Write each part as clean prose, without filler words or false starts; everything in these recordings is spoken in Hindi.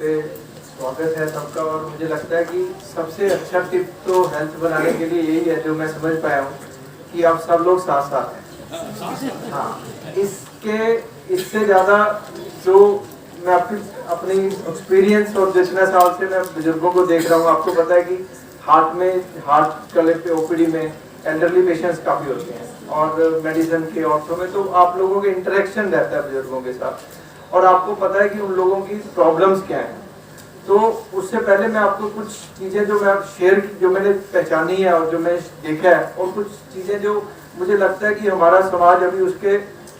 पे स्वागत है सबका। और मुझे लगता है कि सबसे अच्छा टिप तो हेल्थ बनाने के लिए यही है, जो मैं समझ पाया हूँ, कि आप सब लोग साथ साथ हैं। हाँ, इससे ज़्यादा जो मैं अपनी एक्सपीरियंस और जितने साल से मैं बुजुर्गों को देख रहा हूँ, आपको पता है कि हार्ट कले पे ओपीडी में एल्डरली पेशेंट्स काफ़ी होते हैं, और मेडिसिन के ऑर्थो में तो आप लोगों के इंटरेक्शन रहता है बुजुर्गों के साथ, और आपको पता है कि उन लोगों की प्रॉब्लम्स क्या हैं। तो उससे पहले मैं आपको कुछ चीज़ें जो मैंने पहचानी है और जो मैं देखा है, और कुछ चीज़ें जो मुझे लगता है कि हमारा समाज अभी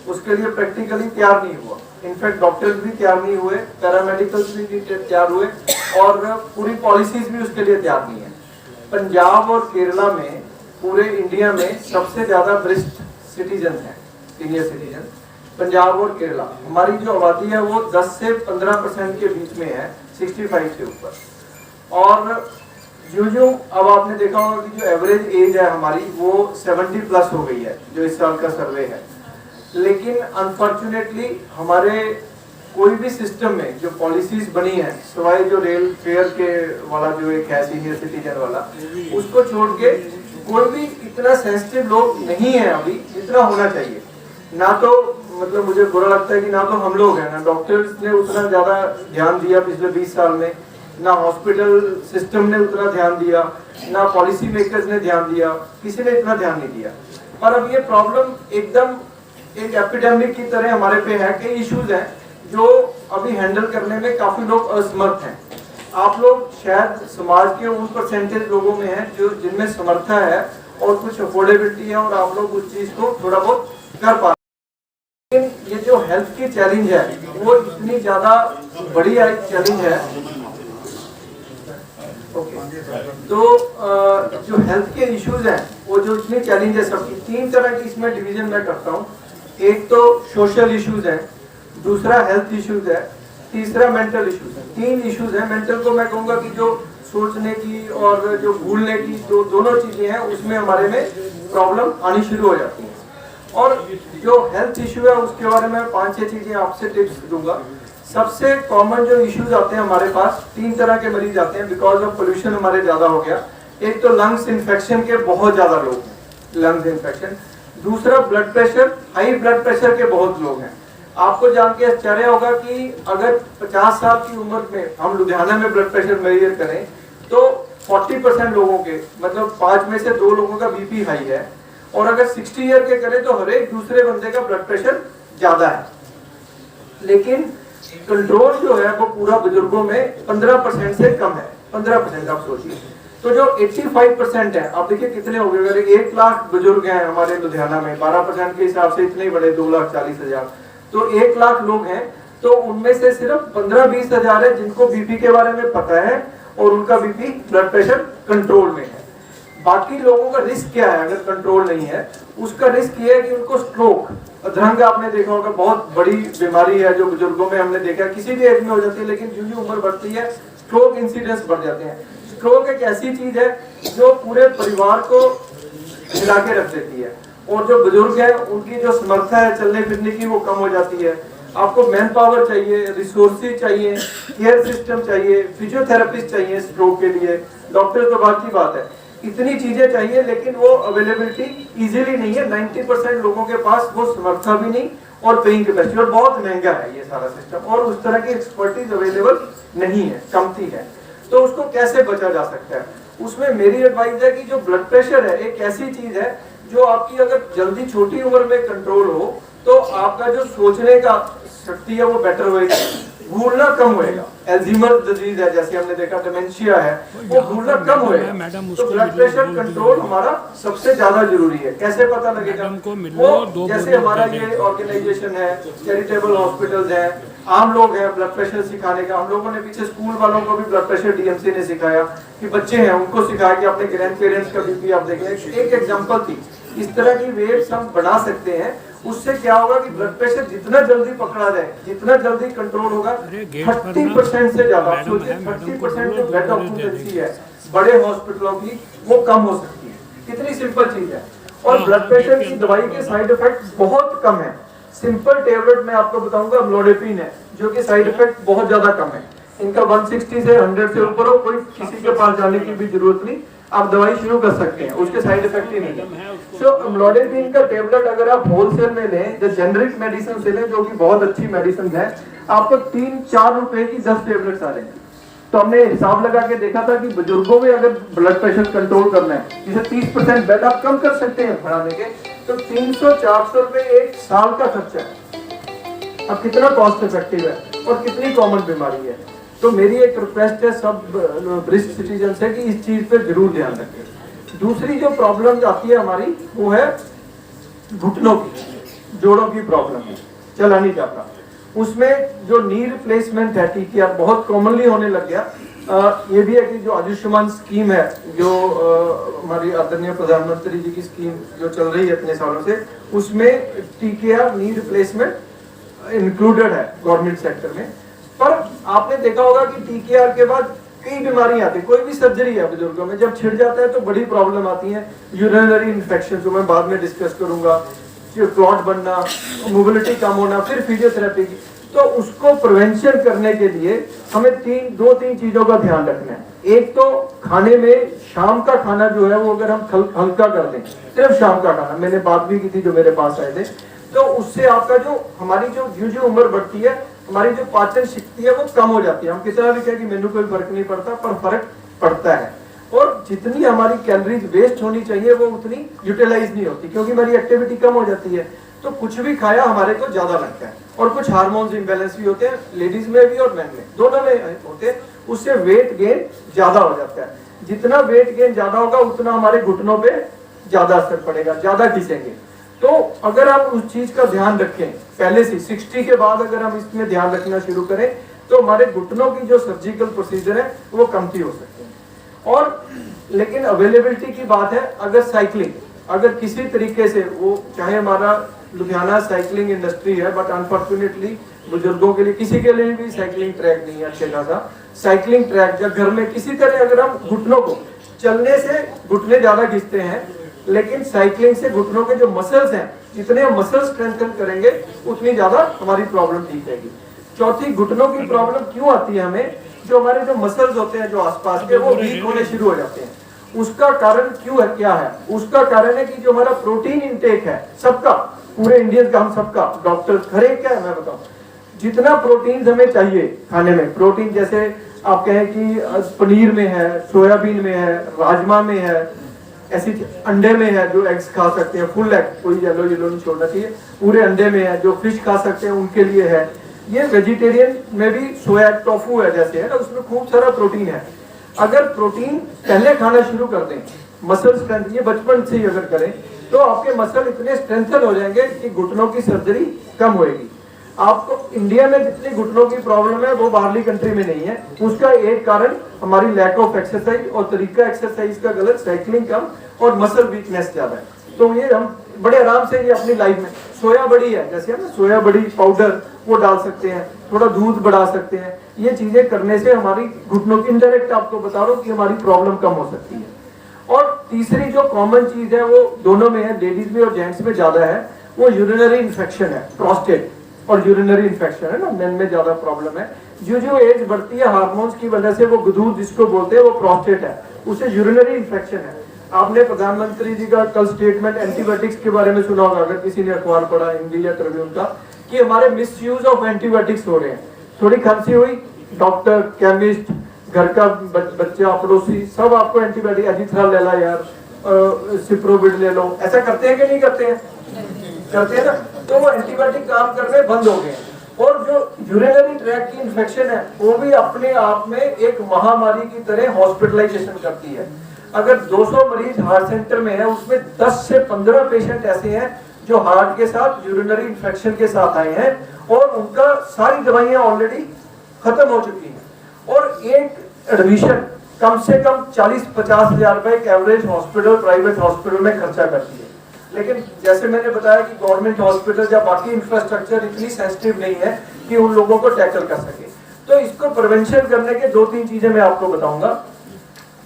उसके लिए प्रैक्टिकली तैयार नहीं हुआ। इनफैक्ट डॉक्टर्स भी तैयार नहीं हुए, पैरामेडिकल्स भी तैयार हुए, और पूरी पॉलिसीज भी उसके लिए तैयार नहीं है। पंजाब और केरला में पूरे इंडिया में सबसे ज़्यादा वरिष्ठ सिटीजन हैं, सीनियर सिटीजन, पंजाब और केरला। हमारी जो आबादी है वो 10 से 15% के बीच में है, 65 से ऊपर। और जो अब आपने देखा होगा कि जो एवरेज एज है हमारी वो 70 प्लस हो गई है, जो इस साल का सर्वे है। लेकिन अनफॉर्चुनेटली हमारे कोई भी सिस्टम में जो पॉलिसीज बनी है, सिवाय जो रेल फेयर के वाला जो एक है सीनियर सिटीजन वाला, उसको छोड़ के कोई भी इतना सेंसिटिव लोग नहीं है अभी जितना होना चाहिए। ना तो मतलब मुझे बुरा लगता है कि ना तो हम लोग हैं, ना डॉक्टर्स ने उतना ज़्यादा ध्यान दिया पिछले 20 साल में, ना हॉस्पिटल सिस्टम ने उतना ध्यान दिया, ना पॉलिसी मेकर्स ने ध्यान दिया, किसी ने इतना ध्यान नहीं दिया। और अब ये प्रॉब्लम एकदम एक एपिडेमिक की तरह हमारे पे है। कई इश्यूज हैं जो अभी हैंडल करने में काफ़ी लोग असमर्थ हैं। आप लोग शायद समाज के उन परसेंटेज लोगों में हैं जो जिनमें समर्था है और कुछ अफोर्डेबिलिटी है, और आप लोग उस चीज़ को थोड़ा बहुत कर पा। लेकिन ये जो हेल्थ की चैलेंज है वो इतनी ज़्यादा बड़ी चैलेंज है। तो जो हेल्थ के इश्यूज हैं वो जो इतनी चैलेंज है सबकी, 3 तरह की इसमें डिवीजन मैं करता हूँ। एक तो सोशल इश्यूज है, दूसरा हेल्थ इश्यूज है, तीसरा मेंटल इश्यूज है। 3 इश्यूज हैं। मेंटल को मैं कहूँगा कि जो सोचने की और जो भूलने की जो दोनों चीज़ें हैं उसमें हमारे में प्रॉब्लम आनी शुरू हो जाती है। और जो हेल्थ इश्यू है उसके बारे में 5-6 चीज़ें आपसे टिप्स दूंगा। सबसे कॉमन जो इश्यूज आते हैं हमारे पास, 3 तरह के मरीज आते हैं बिकॉज ऑफ पोल्यूशन हमारे ज़्यादा हो गया। एक तो लंग्स इन्फेक्शन के बहुत ज़्यादा लोग हैं, लंग्स इन्फेक्शन। दूसरा blood pressure, high blood pressure के बहुत लोग हैं। आपको जान के आश्चर्य होगा कि अगर 50 साल की उम्र में हम लुधियाना में ब्लड प्रेशर मेजर करें तो 40% लोगों के, मतलब 5 में से 2 लोगों का बीपी हाई है। और अगर 60 ईयर के करें तो हर एक दूसरे बंदे का ब्लड प्रेशर ज्यादा है। लेकिन कंट्रोल जो है वो पूरा बुजुर्गों में 15% से कम है। 15% आप सोचिए, तो जो 85% है, आप देखिए कितने हो गए। अगर 1 लाख बुजुर्ग हैं हमारे लुधियाना में, 12% के हिसाब से इतने बड़े 2,40,000, तो 1 लाख लोग हैं। तो उनमें से सिर्फ 15-20 हजार है जिनको बीपी के बारे में पता है और उनका बीपी ब्लड प्रेशर कंट्रोल में है। बाकी लोगों का रिस्क क्या है अगर कंट्रोल नहीं है? उसका रिस्क ये है कि उनको स्ट्रोक, अधरंग आपने देखा होगा, बहुत बड़ी बीमारी है जो बुजुर्गों में हमने देखा, किसी भी एज में हो जाती है, लेकिन जो उम्र बढ़ती है स्ट्रोक इंसिडेंस बढ़ जाते हैं। स्ट्रोक एक ऐसी चीज है जो पूरे परिवार को हिला के रख देती है, और जो बुजुर्ग है उनकी जो समर्था है चलने फिरने की वो कम हो जाती है। आपको मैन पावर चाहिए, रिसोर्सेज चाहिए, केयर सिस्टम चाहिए, फिजियोथेरेपिस्ट चाहिए स्ट्रोक के लिए, डॉक्टर तो बात की बात है, इतनी चीजें चाहिए, लेकिन वो अवेलेबिलिटी इजीली नहीं है। 90% लोगों के पास वो समर्था भी नहीं और पेइंग कैपेसिटी, और बहुत महंगा है ये सारा सिस्टम, और उस तरह की एक्सपर्टीज अवेलेबल नहीं है, कमती है। तो उसको कैसे बचा जा सकता है? उसमें मेरी एडवाइस है कि जो ब्लड प्रेशर है एक ऐसी चीज है जो आपकी अगर जल्दी छोटी उम्र में कंट्रोल हो तो आपका जो सोचने का शक्ति है वो बेटर होएगा, भूलना कम होएगा। एल्जीमर डिजीज है जैसे हमने देखा, डिमेंशिया है, वो भूलना कम होएगा। तो ब्लड प्रेशर कंट्रोल हमारा सबसे ज्यादा जरूरी है। कैसे पता लगेगा? वो जैसे हमारा ये ऑर्गेनाइजेशन है, चैरिटेबल हॉस्पिटल्स है, आम लोग हैं, ब्लड प्रेशर सिखाने का हम लोगों ने पीछे स्कूल वालों को भी ब्लड प्रेशर डीएमसी ने सिखाया कि बच्चे हैं उनको सिखाया कि अपने ग्रैंड पेरेंट्स का बीपी आप देखें। एक एग्जांपल थी। इस तरह की वेव्स हम बना सकते हैं। उससे क्या होगा कि ब्लड प्रेशर जितना जल्दी पकड़ा जाए, जितना जल्दी कंट्रोल होगा, 30% से ज्यादा, 30% जो बेड ऑक्यूपेंसी है बड़े हॉस्पिटलों की वो कम हो सकती है। कितनी सिंपल चीज है। और ब्लड प्रेशर की दवाई के साइड इफेक्ट बहुत कम है। सिंपल टेबलेट मैं आपको बताऊंगा अम्लोडेपिन है जो कि साइड इफेक्ट बहुत ज्यादा कम है। इनका 160 से 100 से ऊपर हो, कोई किसी के पास जाने की भी जरूरत नहीं, आप दवाई शुरू कर सकते हैं, उसके साइड इफेक्ट ही नहीं है। सो अम्लोडेपिन का टेबलेट अगर आप होलसेल में लें, जो जेनरिक मेडिसिन से लें, जो कि बहुत अच्छी मेडिसिन है, आपको 3-4 रुपए की 10 टेबलेट्स आ रहे हैं। तो हमने हिसाब लगा के देखा था कि बुजुर्गों में अगर ब्लड प्रेशर कंट्रोल करना है, जिसे 30% बेड आप कम कर सकते हैं बढ़ाने के, तो 300-400 रुपए एक साल का खर्चा है। अब कितना कॉस्ट इफेक्टिव है और कितनी कॉमन बीमारी है। तो मेरी एक रिक्वेस्ट है सब वरिष्ठ सिटीजन से कि इस चीज पे जरूर ध्यान रखें। दूसरी जो प्रॉब्लम आती है हमारी, वो है घुटनों की, जोड़ों की प्रॉब्लम है, चला नहीं जाता। उसमें जो नी रिप्लेसमेंट है, टीटीआर बहुत कॉमनली होने लग गया। ये भी है कि जो आयुष्मान स्कीम है, जो हमारी आदरणीय प्रधानमंत्री जी की स्कीम जो चल रही है इतने सालों से, उसमें टीटीआर नी रिप्लेसमेंट इंक्लूडेड है गवर्नमेंट सेक्टर में। पर आपने देखा होगा कि टीटीआर के बाद कई बीमारियां आती है, कोई भी सर्जरी है बुजुर्गों में, जब छिड़ जाता है तो बड़ी प्रॉब्लम आती है। यूरिनरी इन्फेक्शन, जो मैं बाद में डिस्कस करूंगा, क्लॉट बनना, मोबिलिटी कम होना, फिर फिजियोथेरेपी की। तो उसको प्रिवेंशन करने के लिए हमें 2-3 चीजों का ध्यान रखना है। एक तो खाने में शाम का खाना जो है वो अगर हम हल्का कर दें, सिर्फ शाम का खाना, मैंने बात भी की थी जो मेरे पास आए थे, तो उससे आपका जो हमारी जो उम्र बढ़ती है, हमारी जो पाचन शक्ति है वो कम हो जाती है। हम कितना भी कहें कि मेनू कोई फर्क नहीं पड़ता, पर फर्क पड़ता है। और जितनी हमारी कैलोरीज वेस्ट होनी चाहिए वो उतनी यूटिलाइज नहीं होती, क्योंकि हमारी एक्टिविटी कम हो जाती है। तो कुछ भी खाया हमारे को ज्यादा लगता है। और कुछ हार्मोन्स इम्बैलेंस भी होते हैं, लेडीज में भी और मेन में, दोनों में होते हैं। उससे वेट गेन ज्यादा हो जाता है। जितना वेट गेन ज्यादा होगा उतना हमारे घुटनों पे ज्यादा असर पड़ेगा, ज्यादा घिसेंगे। तो अगर हम उस चीज का ध्यान रखें पहले से, 60 के बाद अगर हम इसमें ध्यान रखना शुरू करें, तो हमारे घुटनों की जो सर्जिकल प्रोसीजर है वो कमती हो सकती है। और लेकिन अवेलेबिलिटी की बात है, अगर साइकिलिंग, अगर किसी तरीके से वो, चाहे हमारा लुधियाना साइकिलिंग इंडस्ट्री है, बट अनफॉर्चुनेटली बुजुर्गों के लिए किसी के लिए भी साइकिलिंग ट्रैक नहीं है अच्छे खासा। साइकिलिंग ट्रैक या घर में किसी तरह अगर हम घुटनों को, चलने से घुटने ज्यादा घिसते हैं, लेकिन साइकिलिंग से घुटनों के जो मसल्स हैं, जितने हम मसल स्ट्रेंथन करेंगे उतनी ज्यादा हमारी प्रॉब्लम ठीक रहेगी। चौथी, घुटनों की प्रॉब्लम क्यों आती है हमें, जो हमारे जो मसल्स होते हैं जो आसपास के, वो वीक होने शुरू हो जाते हैं। उसका कारण क्यों है, क्या है? उसका कारण है कि जो हमारा प्रोटीन इंटेक है सबका, पूरे इंडियंस का, हम सबका, डॉक्टर हर एक क्या है मैं बताऊं, जितना प्रोटीन हमें चाहिए खाने में, प्रोटीन जैसे आप कहें कि पनीर में है, सोयाबीन में है, राजमा में है, ऐसी अंडे में है जो एग्स खा सकते हैं, फुल एग, कोई येलो नहीं छोड़ना चाहिए, पूरे अंडे में है, जो फिश खा सकते हैं उनके लिए है। ये वेजिटेरियन में भी सोया टोफू है जैसे है ना, उसमें खूब सारा प्रोटीन है। अगर प्रोटीन पहले खाना शुरू कर दें, मसल स्ट्रेंथ, ये बचपन से ही अगर करें, तो आपके मसल इतने स्ट्रेंथन हो जाएंगे कि घुटनों की सर्जरी कम होएगी। आपको इंडिया में जितनी घुटनों की प्रॉब्लम है वो बाहरली कंट्री में नहीं है। उसका एक कारण हमारी लैक ऑफ एक्सरसाइज और तरीका एक्सरसाइज का गलत, साइकिलिंग कम और मसल वीकनेस ज्यादा है। तो ये हम बड़े आराम से ये अपनी लाइफ में, सोया बड़ी है जैसे हम सोया बड़ी पाउडर वो डाल सकते हैं, थोड़ा दूध बढ़ा सकते हैं। ये चीजें करने से हमारी घुटनों की, इनडायरेक्ट आपको बता रहा हूँ कि हमारी प्रॉब्लम कम हो सकती है। और तीसरी जो कॉमन चीज है वो दोनों में है, लेडीज में और जेंट्स में ज्यादा है, वो यूरिनरी इन्फेक्शन है, प्रोस्टेट और यूरिनरी इन्फेक्शन है ना, मेन में ज्यादा प्रॉब्लम है। जो एज बढ़ती है हार्मोन्स की वजह से, वो गुदूद जिसको बोलते हैं वो प्रोस्टेट है, उसे यूरिनरी इन्फेक्शन है। आपने प्रधानमंत्री जी का कल स्टेटमेंट एंटीबायोटिक्स के बारे में सुना होगा, अगर किसी ने अखबार पढ़ा हिंदी या ट्रिब्यून का, कि हमारे मिसयूज ऑफ एंटीबायोटिक्स हो रहे हैं। थोड़ी खांसी हुई, डॉक्टर, केमिस्ट, घर का बच्चा, पड़ोसी, सब आपको एंटीबायोटिक, एजिथ्राल ले ला यार, सिप्रोबिड ले लो, ऐसा करते हैं कि नहीं करते हैं? करते हैं ना। तो वो एंटीबायोटिक काम करने बंद हो गए। और जो यूरिनरी ट्रैक्ट की इन्फेक्शन है वो भी अपने आप में एक महामारी की तरह हॉस्पिटलाइजेशन करती है। अगर 200 मरीज हार्ट सेंटर में है, उसमें 10 से 15 पेशेंट ऐसे हैं जो हार्ट के साथ यूरिनरी इन्फेक्शन के साथ आए हैं और उनका सारी दवाइयां ऑलरेडी खत्म हो चुकी हैं। और एक एडमिशन कम से कम 40-50 हजार रुपए एक एवरेज हॉस्पिटल, प्राइवेट हॉस्पिटल में खर्चा करती है। लेकिन जैसे मैंने बताया कि गवर्नमेंट हॉस्पिटल या बाकी इंफ्रास्ट्रक्चर इतनी सेंसिटिव नहीं है कि उन लोगों को टैकल कर सके। तो इसको प्रिवेंशन करने के 2-3 चीजें मैं आपको बताऊंगा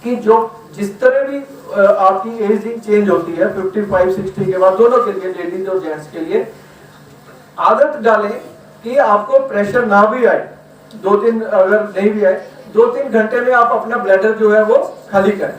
कि जो जिस तरह भी आपकी एजिंग चेंज होती है 55-60 के बाद, दोनों के लिए, लेडीज और जेंट्स के लिए, आदत डालें कि आपको प्रेशर ना भी आए 2-3 अगर नहीं भी आए 2-3 घंटे में आप अपना ब्लैडर जो है वो खाली करें,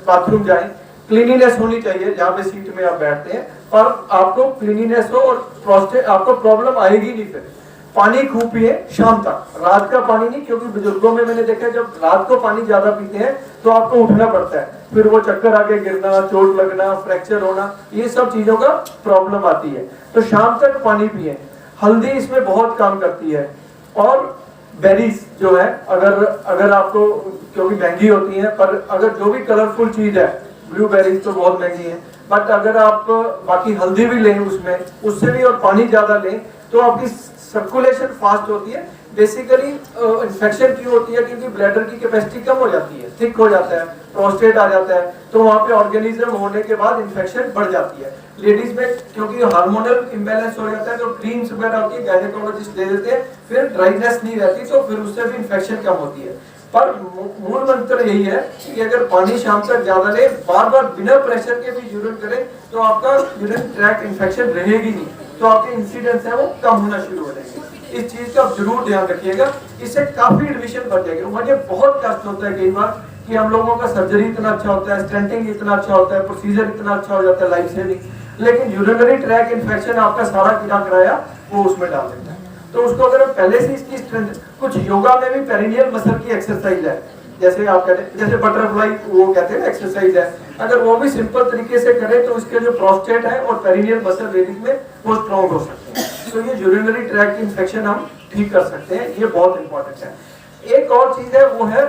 बाथरूम जाएं, क्लीनिनेस होनी चाहिए जहाँ पे सीट में आप बैठते हैं, और आपको क्लीनिनेस हो और प्रोस्टेट आपको प्रॉब्लम आएगी नहीं। फिर पानी खूब पिए शाम तक, रात का पानी नहीं, क्योंकि बुजुर्गों में मैंने देखा है जब रात को पानी ज्यादा पीते हैं तो आपको उठना पड़ता है, फिर वो चक्कर आके गिरना, चोट लगना, फ्रैक्चर होना, ये सब चीजों का प्रॉब्लम आती है। तो शाम तक पानी पिए। हल्दी इसमें बहुत काम करती है। और बेरीज जो है, अगर आपको, क्योंकि महंगी होती है, पर अगर जो भी कलरफुल चीज है, ब्लूबेरीज तो बहुत महंगी है, बट अगर आप बाकी हल्दी भी लें उसमें, उससे भी, और पानी ज्यादा लें, तो आपकी सर्कुलेशन फास्ट होती है। बेसिकली इन्फेक्शन क्यों होती है? क्योंकि ब्लैडर की कैपेसिटी कम हो जाती है, थिक हो जाता है, प्रोस्टेट आ जाता है, तो वहाँ पे ऑर्गेनिज्म होने के बाद इन्फेक्शन बढ़ जाती है। लेडीज में क्योंकि हार्मोनल इम्बैलेंस हो जाता है, तो क्रीम्स वगैरह होती है, गायनेकोलॉजिस्ट दे देते हैं, फिर ड्राइनेस नहीं रहती, तो फिर उससे भी इन्फेक्शन कम होती है। पर मूल मंत्र यही है कि अगर पानी शाम तक ज्यादा ले, बार बार बिना प्रेशर के भी यूरिन करें, तो आपका यूरिन ट्रैक्ट इन्फेक्शन रहेगी नहीं, तो आपके इंसिडेंट्स है वो कम होना शुरू हो जाएंगे। इस चीज का आप जरूर ध्यान रखिएगा, इससे काफी एडमिशन बढ़ जाएगी। मुझे बहुत कष्ट होता है कई बार कि हम लोगों का सर्जरी इतना अच्छा होता है, स्टेंटिंग इतना अच्छा होता है, प्रोसीजर इतना अच्छा हो जाता है, लाइफ सेविंग, लेकिन यूरिनरी ट्रैक इन्फेक्शन आपका सारा कीड़ा कराया वो उसमें डाल देता है। तो उसको अगर हम पहले से इसकी स्ट्रेंथ, कुछ योगा में भी पेरिनियल मसल की एक्सरसाइज है, जैसे आप कहते हैं, जैसे बटरफ्लाई वो कहते हैं एक्सरसाइज है, अगर वो भी सिंपल तरीके से करें तो इसके जो प्रोस्टेट है और पेरिनियल मसल वेदिक में वो स्ट्रॉन्ग हो सकते हैं। तो ये यूरिनरी ट्रैक इन्फेक्शन हम ठीक कर सकते हैं, ये बहुत इंपॉर्टेंट है। एक और चीज है वो है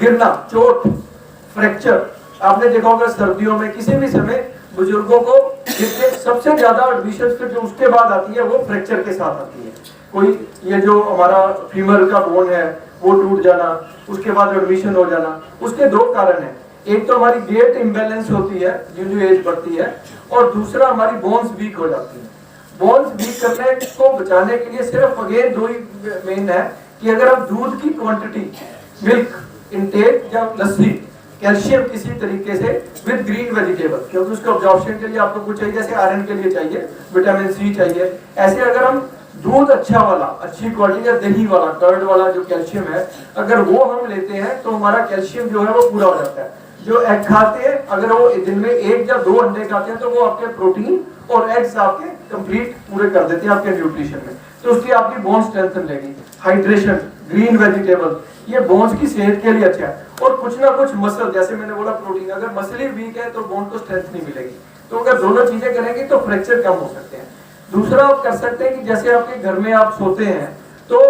गिरना, चोट, फ्रैक्चर। आपने देखा होगा सर्दियों में किसी भी समय बुजुर्गों को सबसे ज्यादा एडमिशन फिर जो उसके बाद आती है वो फ्रैक्चर के साथ आती है। कोई ये जो हमारा फीमर का बोन है वो टूट जाना, उसके बाद एडमिशन हो जाना, उसके दो कारण है। एक तो हमारी गेट इम्बैलेंस होती है जो एज बढ़ती है, और दूसरा हमारी बोन्स वीक हो जाती है। बोन्स वीक करने को बचाने के लिए सिर्फ अगेन दो ही मेन है कि अगर हम दूध की क्वांटिटी, मिल्क इनटेक या लस्सी, कैल्शियम किसी तरीके से विद ग्रीन वेजिटेबल, क्योंकि उसको अब्जॉर्प्शन के लिए आपको कुछ चाहिए, जैसे आयरन के लिए चाहिए, विटामिन सी चाहिए, ऐसे अगर हम दूध अच्छा वाला, अच्छी क्वालिटी का दही वाला, कर्ड वाला जो कैल्शियम है, अगर वो हम लेते हैं तो हमारा कैल्शियम जो है वो पूरा हो जाता है। जो एग खाते हैं, अगर वो दिन में 1 या 2 अंडे खाते हैं तो वो आपके प्रोटीन और एग्स आपके कंप्लीट पूरे कर देते हैं आपके न्यूट्रिशन में, तो उसकी आपकी बोन स्ट्रेंथन लेगी। हाइड्रेशन, ग्रीन वेजिटेबल, ये बोन्स की सेहत के लिए अच्छा है। और कुछ ना कुछ मसल, जैसे मैंने बोला प्रोटीन, अगर मसल ही वीक है तो बोन को स्ट्रेंथ नहीं मिलेगी। तो अगर दोनों चीजें करेंगे तो फ्रैक्चर कम हो सकते हैं। दूसरा आप कर सकते हैं कि जैसे आपके घर में आप सोते हैं तो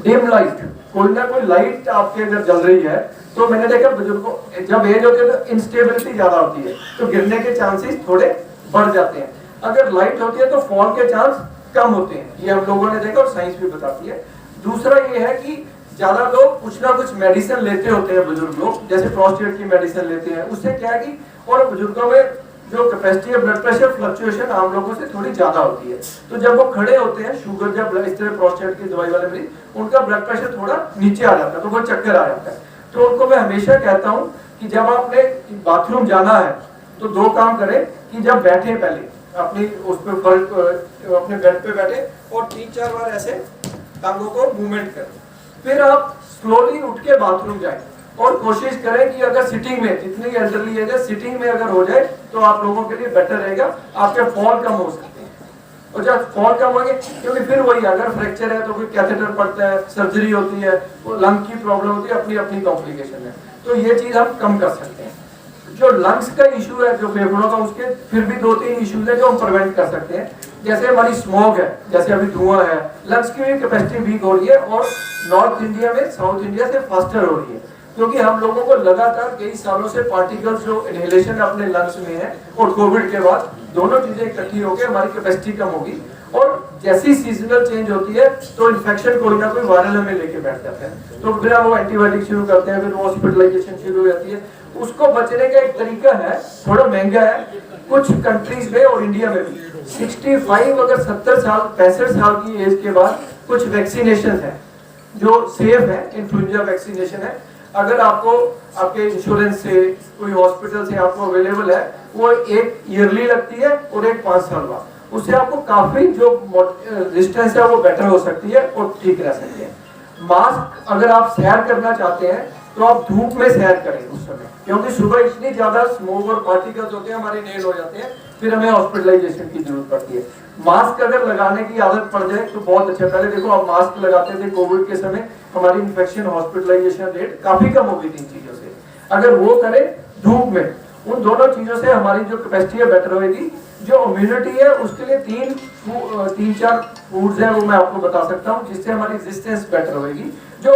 डिम लाइट, कोई ना कोई लाइट आपके अगर जल रही है, तो मैंने देखा बुजुर्गों जब एज होती है तो इंस्टेबिलिटी ज्यादा होती है, तो गिरने के चांसेस थोड़े बढ़ जाते हैं। अगर लाइट होती है तो फॉल के चांस कम होते हैं, ये हम लोगों ने देखा और साइंस भी बताती है। दूसरा ये है कि ज्यादा लोग कुछ ना कुछ मेडिसिन लेते होते हैं, बुजुर्ग लोग जैसे प्रोस्टेट की मेडिसिन लेते हैं, उससे क्या है कि, और बुजुर्गों में जो कैपेसिटी है ब्लड प्रेशर फ्लक्चुएशन आम लोगों से थोड़ी ज्यादा होती है, तो जब वो खड़े होते हैं, शुगर जब इस तरह प्रोस्टेट की दवाई वाले मरीज, उनका ब्लड प्रेशर थोड़ा नीचे आ जाता है, तो वो चक्कर आ जाता है। तो उनको मैं हमेशा कहता हूँ कि जब आपने बाथरूम जाना है तो दो काम करें कि जब बैठे पहले अपनी उस पर अपने बेड पे बैठे और 3-4 बार ऐसे टांगों को मूवमेंट करें, फिर आप स्लोली उठ के बाथरूम जाएं और कोशिश करें कि अगर सिटिंग में, जितनी एल्डरली एज है, सिटिंग में अगर हो जाए तो आप लोगों के लिए बेटर रहेगा, आपके फॉल कम हो सकते हैं। और जब फॉल कम होंगे, क्योंकि फिर वही अगर फ्रैक्चर है तो कोई कैथेटर पड़ता है, सर्जरी होती है, लंग की प्रॉब्लम होती है, अपनी अपनी कॉम्प्लिकेशन है, तो ये चीज हम कम कर सकते हैं। जो लंग्स का इशू है, जो फेफड़ों का, उसके फिर भी 2-3 इश्यूज है जो हम प्रिवेंट कर सकते हैं। जैसे हमारी स्मोक है, जैसे अभी धुआं है, लंग्स की भी कैपेसिटी वीक हो रही है और नॉर्थ इंडिया में साउथ इंडिया से फास्टर हो रही है, क्योंकि हम लोगों को लगातार कई सालों से पार्टिकल्स जो इनहेलेशन अपने लंग्स में है, और कोविड के बाद दोनों चीजें इकट्ठी होकर हमारी कैपेसिटी कम होगी। और जैसी सीजनल चेंज होती है तो इन्फेक्शन कोई ना कोई वायरल हमें लेके बैठ जाते हैं, तो फिर हम वो एंटीबायोटिक शुरू करते हैं, फिर हॉस्पिटलाइजेशन शुरू हो जाती है। उसको बचने का एक तरीका है, थोड़ा महंगा है, कुछ कंट्रीज में और इंडिया में भी 65 अगर 70 साल 65 साल की एज के बाद कुछ वैक्सीनेशन है जो सेफ है, इन्फ्लुएंजा वैक्सीनेशन है। अगर आपको आपके इंश्योरेंस से, कोई हॉस्पिटल से आपको अवेलेबल है, वो एक ईयरली लगती है और एक 5 साल बाद, उससे आपको काफी जो डिस्टेंस है वो बेटर हो सकती है और ठीक रह सकती है। मास्क अगर आप सैर करना चाहते हैं तो आप धूप में सैर करें उस समय, क्योंकि सुबह इतनी ज्यादा स्मोक और पार्टिकल्स होते हैं, हमारे नेल हो जाते हैं, फिर हमें हॉस्पिटलाइजेशन की जरूरत पड़ती है। मास्क अगर लगाने की आदत पड़ जाए तो बहुत अच्छा। पहले देखो आप मास्क लगाते थे कोविड के समय, हमारी इन्फेक्शन हॉस्पिटलाइजेशन रेट काफी कम हो गई थी इन चीजों से। अगर वो करें धूप में, उन दोनों चीजों से हमारी जो कैपेसिटी है बेटर होगी। जो इम्यूनिटी है उसके लिए तीन चार फूड्स हैं, वो मैं आपको बता सकता हूँ जिससे हमारी रेजिस्टेंस बेटर होगी, जो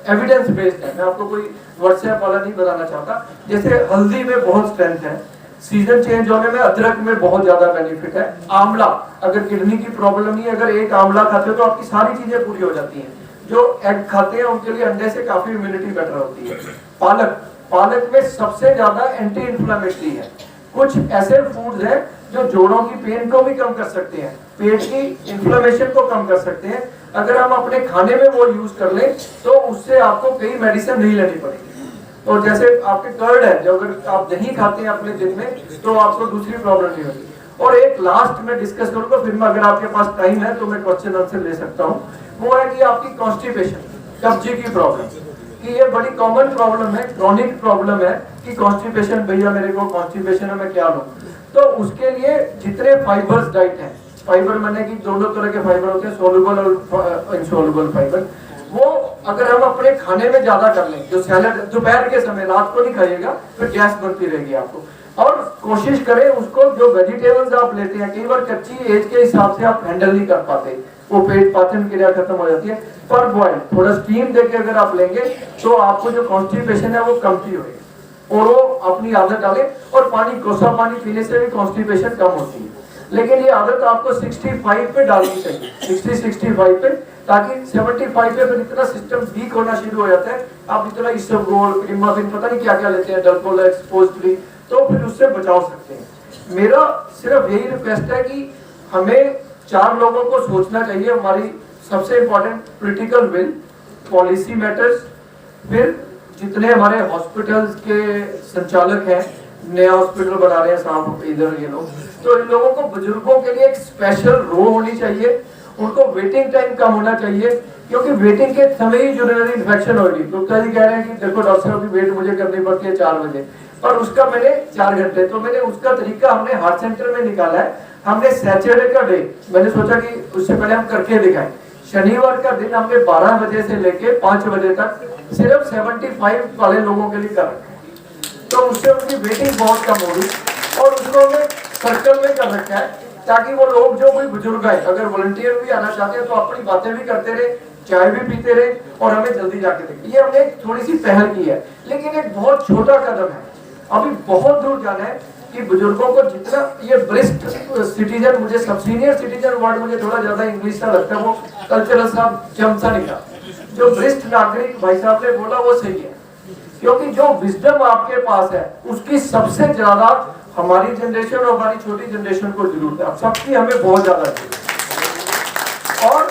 एविडेंस बेस्ड है। मैं आपको कोई व्हाट्सएप वाला नहीं बताना चाहता। जैसे हल्दी में बहुत स्ट्रेंथ है, सीजन चेंज होने में अदरक में बहुत ज्यादा बेनिफिट है। आंवला, अगर किडनी की प्रॉब्लम नहीं है, अगर एक आंवला खाते हो तो आपकी सारी चीजें पूरी हो जाती हैं। जो एग खाते हैं उनके लिए अंडे से काफी इम्यूनिटी बेटर होती है। पालक, पालक में सबसे ज्यादा एंटी इंफ्लेमेटरी है। कुछ ऐसे फूड्स हैं जो जोड़ों की पेन को भी कम कर सकते हैं, पेट की इन्फ्लेमेशन को कम कर सकते हैं। अगर हम अपने खाने में वो यूज कर लें तो उससे आपको कई मेडिसिन नहीं लेनी पड़ेगी। और जैसे आपके कर्ड है, जो अगर आप दही खाते हैं अपने दिन में तो आपको दूसरी प्रॉब्लम नहीं होगी। और एक लास्ट में डिस्कस करूंगा, फिर मैं अगर आपके पास टाइम है तो मैं क्वेश्चन आंसर ले सकता हूँ। वो है कि आपकी कॉन्स्टिपेशन, कब्जे की प्रॉब्लम, कि ये बड़ी कॉमन प्रॉब्लम है, क्रॉनिक प्रॉब्लम है कि कॉन्स्टिपेशन, भैया मेरे को कॉन्स्टिपेशन है, मैं क्या लूं। तो उसके लिए जितने फाइबर्स डाइट है, फाइबर माने कि दोनों तरह के फाइबर होते हैं, सोलुबल और इनसोलुबल फाइबर, वो अगर हम अपने खाने में ज्यादा कर लें, जो सैलड दोपहर के समय, रात को नहीं खाइएगा, फिर गैस बनती रहेगी आपको। और कोशिश करें उसको, जो वेजिटेबल्स आप लेते हैं, कई बार कच्ची एज के हिसाब से आप हैंडल नहीं कर पाते, वो पेट पाचन क्रिया खत्म हो जाती है। पर बॉइल थोड़ा स्टीम देके अगर आप लेंगे तो आपको जो कॉन्स्टिपेशन है वो कमती होगी। और वो अपनी आदत डालें, और पानी, कोसा पानी पीने से भी कॉन्स्टिपेशन कम होती है। लेकिन ये आदत आपको 65 पे डालनी चाहिए, 60-65 पे, ताकि 75 पे फिर इतना सिस्टम वीक होना शुरू हो जाता है। आप इतना इसबगोल, क्रीमाफिन, पता नहीं क्या क्या लेते हैं, डल्कोलेक्स, पोस्टली, तो फिर उससे बचाव सकते हैं। मेरा सिर्फ यही रिक्वेस्ट है कि हमें 4 लोगों को सोचना चाहिए। हमारी सबसे important political will, policy matters, फिर जितने हमारे हॉस्पिटल्स के संचालक हैं, नया हॉस्पिटल बना रहे हैं साहब इधर ये लोग, तो इन लोगों को, बुजुर्गों के लिए एक स्पेशल रो होनी चाहिए, उनको वेटिंग टाइम कम होना चाहिए, क्योंकि वेटिंग के समय ही यूरिनरी इन्फेक्शन होगी। गुप्ता जी कह रहे हैं कि देखो डॉक्टर साहब की वेट मुझे करनी पड़ती है 4 बजे, पर उसका मैंने 4 घंटे, तो मैंने उसका तरीका हमने हार्ट सेंटर में निकाला है। हमने सैटरडे का डे, मैंने सोचा कि उससे पहले हम करके दिखाएं। शनिवार का दिन हमने 12 बजे से लेके 5 बजे तक सिर्फ 75 वाले लोगों के लिए कर रखा है, तो उससे उनकी वेटिंग बहुत कम होगी। और उसको हमने सर्कल में कर रखा है, ताकि वो लोग, जो कोई बुजुर्ग है, अगर वॉलंटियर भी आना चाहते हैं तो अपनी बातें भी करते रहे, चाय भी पीते रहे, और हमें जल्दी जाके देखें। ये हमने थोड़ी सी पहल की है, लेकिन एक बहुत छोटा कदम है, अभी बहुत दूर जाना है कि बुजुर्गों को जितना, ये वरिष्ठ सिटीजन, मुझे सब सीनियर सिटीजन वर्ड मुझे थोड़ा ज्यादा इंग्लिश सा लगता है, वो कल्चरल सा चमचा निकला। जो वरिष्ठ नागरिक भाई साहब ने बोला वो सही है, क्योंकि जो विजडम आपके पास है उसकी सबसे ज्यादा हमारी जनरेशन और हमारी छोटी जनरेशन को जरूरत है, सबकी हमें बहुत ज्यादा जरूरत। और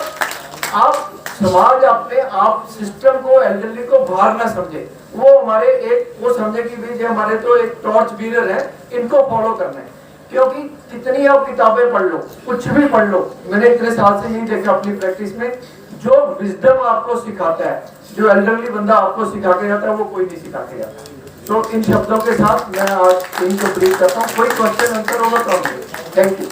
आप समाज अपने आप सिस्टम को, एल्डरली को बाहर ना समझे, वो हमारे एक, वो समझे कि भाई हमारे तो एक टॉर्च बीरर है, इनको फॉलो करना है। क्योंकि कितनी आप किताबें पढ़ लो, कुछ भी पढ़ लो, मैंने इतने साल से यही देखा अपनी प्रैक्टिस में, जो विजडम आपको सिखाता है, जो एल्डरली बंदा आपको सिखा के जाता है, वो कोई नहीं सिखा के जाता। तो इन शब्दों के साथ मैं आज इनको ब्रीफ करता हूँ। कोई क्वेश्चन आंसर होगा तो थैंक यू।